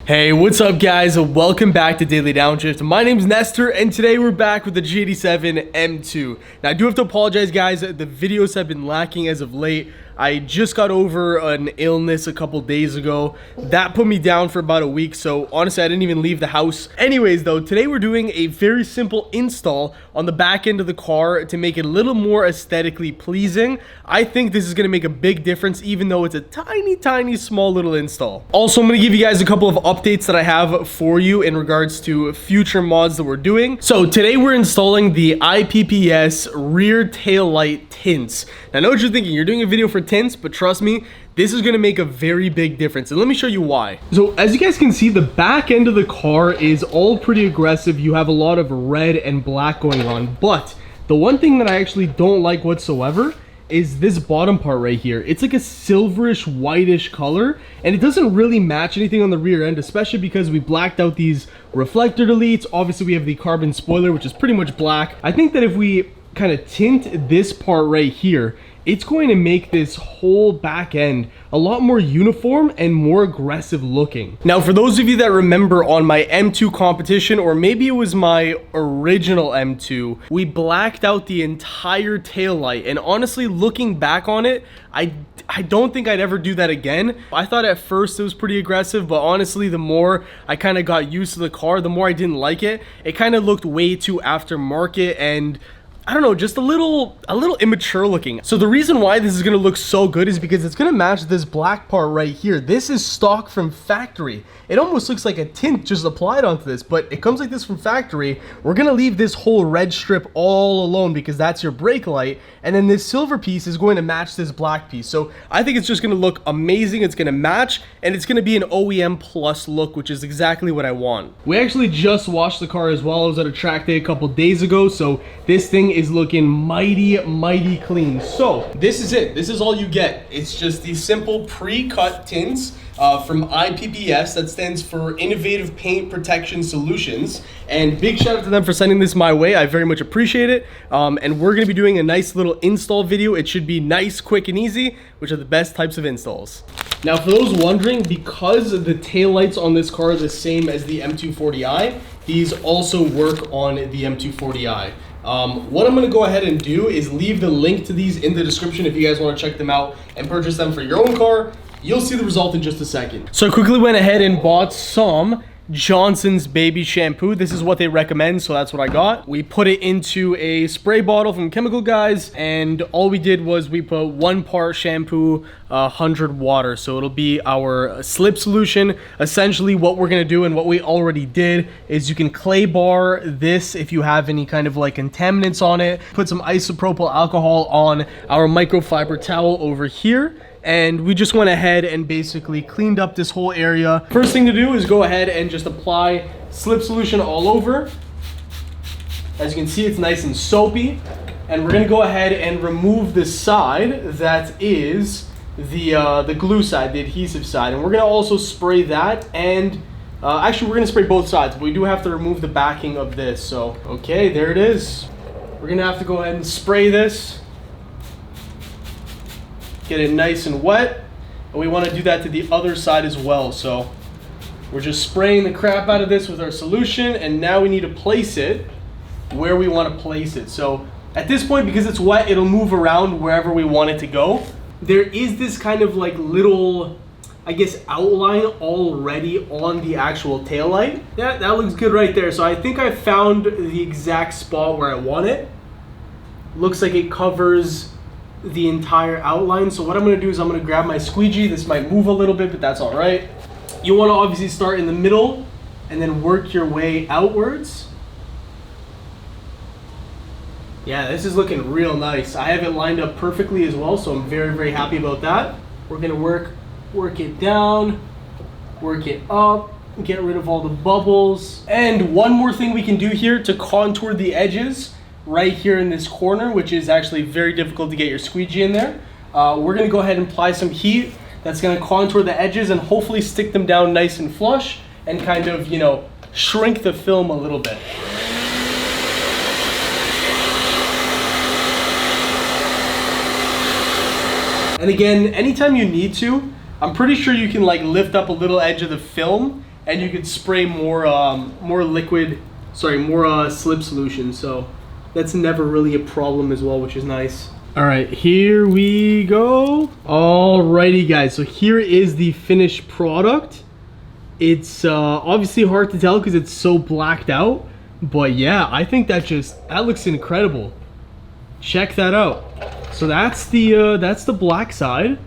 Hey, what's up guys? Welcome back to Daily Downshift. My name's Nestor and today we're back with the G87 M2. Now I do have to apologize guys, the videos have been lacking as of late. I just got over an illness a couple days ago. That put me down for about a week, so honestly I didn't even leave the house. Anyways though, today we're doing a very simple install on the back end of the car to make it a little more aesthetically pleasing. I think this is going to make a big difference even though it's a tiny small little install. Also, I'm going to give you guys a couple of updates that I have for you in regards to future mods that we're doing. So today we're installing the IPPS rear tail light tints. Now I know what you're thinking, you're doing a video for tints, but trust me, this is going to make a very big difference, and let me show you why. So as you guys can see, the back end of the car is all pretty aggressive. You have a lot of red and black going on, but the one thing that I actually don't like whatsoever is this bottom part right here. It's like a silverish whitish color, and it doesn't really match anything on the rear end, especially because we blacked out these reflector deletes. Obviously we have the carbon spoiler, which is pretty much black. I think that if we kind of tint this part right here, it's going to make this whole back end a lot more uniform and more aggressive looking. Now, for those of you that remember on my M2 competition, or maybe it was my original M2, we blacked out the entire tail light. And honestly, looking back on it, I don't think I'd ever do that again. I thought at first it was pretty aggressive, but honestly, the more I kind of got used to the car, the more I didn't like it. It kind of looked way too aftermarket and I don't know, just a little immature looking. So the reason why this is gonna look so good is because it's gonna match this black part right here. This is stock from factory. It almost looks like a tint just applied onto this, but it comes like this from factory. We're gonna leave this whole red strip all alone because that's your brake light. And then this silver piece is going to match this black piece. So I think it's just gonna look amazing. It's gonna match, and it's gonna be an OEM plus look, which is exactly what I want. We actually just washed the car as well. I was at a track day a couple days ago, so this thing is looking mighty clean. So this is it. This is all you get. It's just these simple pre-cut tints from IPPS. That stands for Innovative Paint Protection Solutions, and big shout out to them for sending this my way. I very much appreciate it. And we're gonna be doing a nice little install video. It should be nice, quick, and easy, which are the best types of installs. Now, for those wondering, because the taillights on this car are the same as the M240i, these also work on the M240i. What I'm going to go ahead and do is leave the link to these in the description if you guys want to check them out and purchase them for your own car. You'll see the result in just a second. So I quickly went ahead and bought some Johnson's baby shampoo. This is what they recommend, so that's what I got. We put it into a spray bottle from Chemical Guys, and all we did was we put 1 part shampoo, 100 water. So it'll be our slip solution. Essentially what we're gonna do, and what we already did, is you can clay bar this if you have any kind of like contaminants on it. Put some isopropyl alcohol on our microfiber towel over here, and we just went ahead and basically cleaned up this whole area. First thing to do is go ahead and just apply slip solution all over. As you can see, it's nice and soapy. And we're gonna go ahead and remove the side that is the glue side, the adhesive side. And we're gonna also spray that, and actually we're gonna spray both sides, but we do have to remove the backing of this. So, okay, there it is. We're gonna have to go ahead and spray this. Get it nice and wet, and we want to do that to the other side as well. So we're just spraying the crap out of this with our solution, and now we need to place it where we want to place it. So at this point, because it's wet, it'll move around wherever we want it to go. There is this kind of like little, I guess, outline already on the actual taillight. That looks good right there. So I think I found the exact spot where I want it. Looks like it covers the entire outline. So what I'm going to do is I'm going to grab my squeegee. This might move a little bit, but that's all right. You want to obviously start in the middle and then work your way outwards. Yeah, this is looking real nice. I have it lined up perfectly as well, so I'm very happy about that. We're going to work it down, work it up, get rid of all the bubbles. And one more thing we can do here to contour the edges right here in this corner, which is actually very difficult to get your squeegee in there. We're gonna go ahead and apply some heat that's gonna contour the edges and hopefully stick them down nice and flush and kind of, you know, shrink the film a little bit. And again, anytime you need to, I'm pretty sure you can like lift up a little edge of the film and you could spray more slip solution, so that's never really a problem as well, which is nice. All right, here we go. Alrighty guys, so here is the finished product. It's obviously hard to tell because it's so blacked out, but yeah, I think that looks incredible. Check that out. So that's the black side,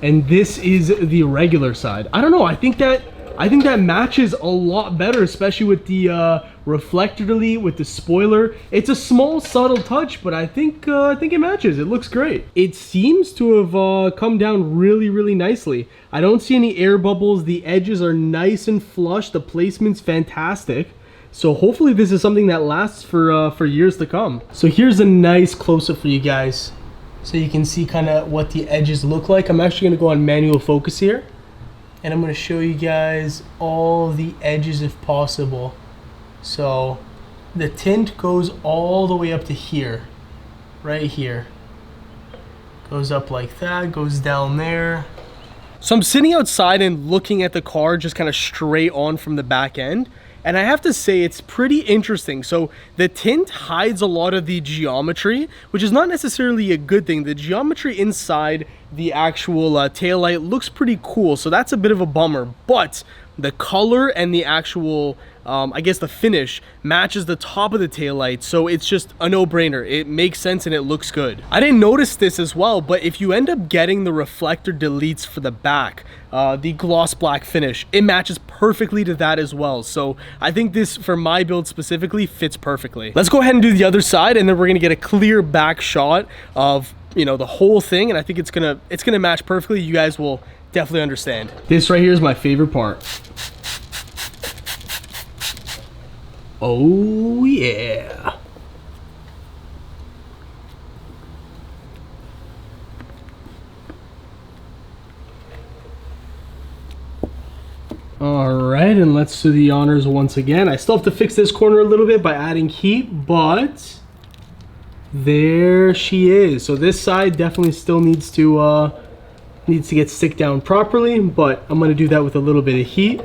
and this is the regular side. I don't know, I think that matches a lot better, especially with the reflector delete, with the spoiler. It's a small subtle touch, but I think it matches. It looks great. It seems to have come down really nicely. I don't see any air bubbles. The edges are nice and flush. The placement's fantastic. So hopefully this is something that lasts for years to come. So here's a nice close-up for you guys, so you can see kind of what the edges look like. I'm actually going to go on manual focus here, and I'm going to show you guys all the edges if possible. So the tint goes all the way up to here, right here. Goes up like that, goes down there. So I'm sitting outside and looking at the car just kind of straight on from the back end. And I have to say, it's pretty interesting. So the tint hides a lot of the geometry, which is not necessarily a good thing. The geometry inside the actual taillight looks pretty cool, so that's a bit of a bummer. But the color and the actual, I guess the finish matches the top of the taillight, so it's just a no-brainer. It makes sense and it looks good. I didn't notice this as well, but if you end up getting the reflector deletes for the back, the gloss black finish, it matches perfectly to that as well. So I think this, for my build specifically, fits perfectly. Let's go ahead and do the other side, and then we're gonna get a clear back shot of, you know, the whole thing, and I think it's gonna match perfectly. You guys will definitely understand. This right here is my favorite part. Oh yeah. All right, and let's do the honors once again. I still have to fix this corner a little bit by adding heat, but there she is. So this side definitely still needs to get stick down properly, but I'm gonna do that with a little bit of heat.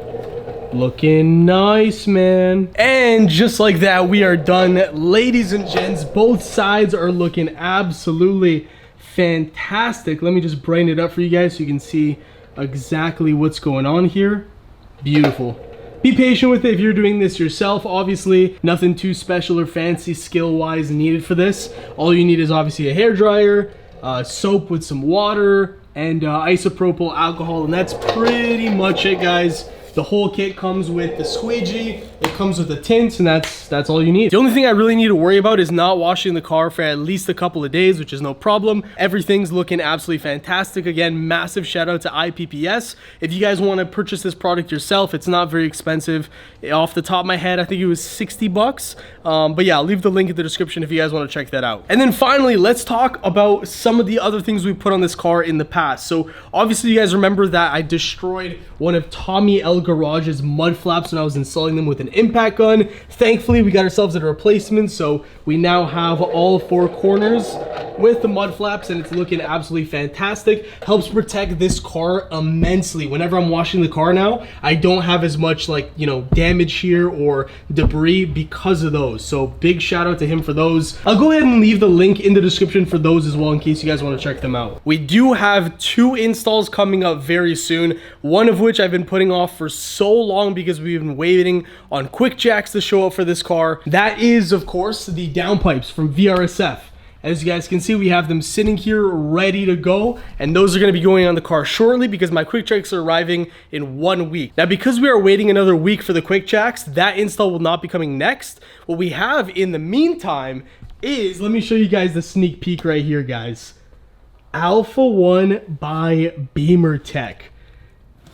Looking nice, man. And just like that, we are done. Ladies and gents, both sides are looking absolutely fantastic. Let me just brighten it up for you guys so you can see exactly what's going on here. Beautiful. Be patient with it if you're doing this yourself. Obviously, nothing too special or fancy skill-wise needed for this. All you need is obviously a hairdryer, soap with some water, and isopropyl alcohol, and that's pretty much it, guys. The whole kit comes with the squeegee, it comes with the tints, and that's all you need. The only thing I really need to worry about is not washing the car for at least a couple of days, which is no problem. Everything's looking absolutely fantastic. Again, massive shout out to IPPS. If you guys want to purchase this product yourself, it's not very expensive. Off the top of my head, I think it was 60 bucks. But yeah, I'll leave the link in the description if you guys want to check that out. And then finally, let's talk about some of the other things we put on this car in the past. So obviously you guys remember that I destroyed one of Tommy L Garage's mud flaps when I was installing them with an impact gun. Thankfully, we got ourselves a replacement, so we now have all 4 corners with the mud flaps, and it's looking absolutely fantastic. Helps protect this car immensely. Whenever I'm washing the car now, I don't have as much, like, you know, damage here or debris because of those. So big shout out to him for those. I'll go ahead and leave the link in the description for those as well in case you guys want to check them out. We do have 2 installs coming up very soon, one of which I've been putting off for so long because we've been waiting on quick jacks to show up for this car. That is, of course, the downpipes from VRSF. As you guys can see, we have them sitting here ready to go, and those are going to be going on the car shortly because my quick jacks are arriving in 1 week. Now, because we are waiting another week for the quick jacks, that install will not be coming next. What we have in the meantime is, let me show you guys the sneak peek right here, guys. Alpha 1 by Beamer Tech.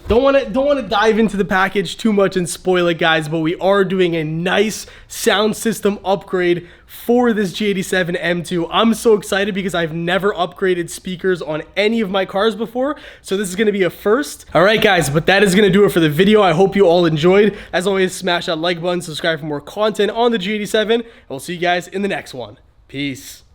Don't want to dive into the package too much and spoil it, guys, but we are doing a nice sound system upgrade for this G87 M2. I'm so excited because I've never upgraded speakers on any of my cars before, so this is going to be a first. All right, guys, but that is going to do it for the video. I hope you all enjoyed. As always, smash that like button, subscribe for more content on the G87, and we'll see you guys in the next one. Peace.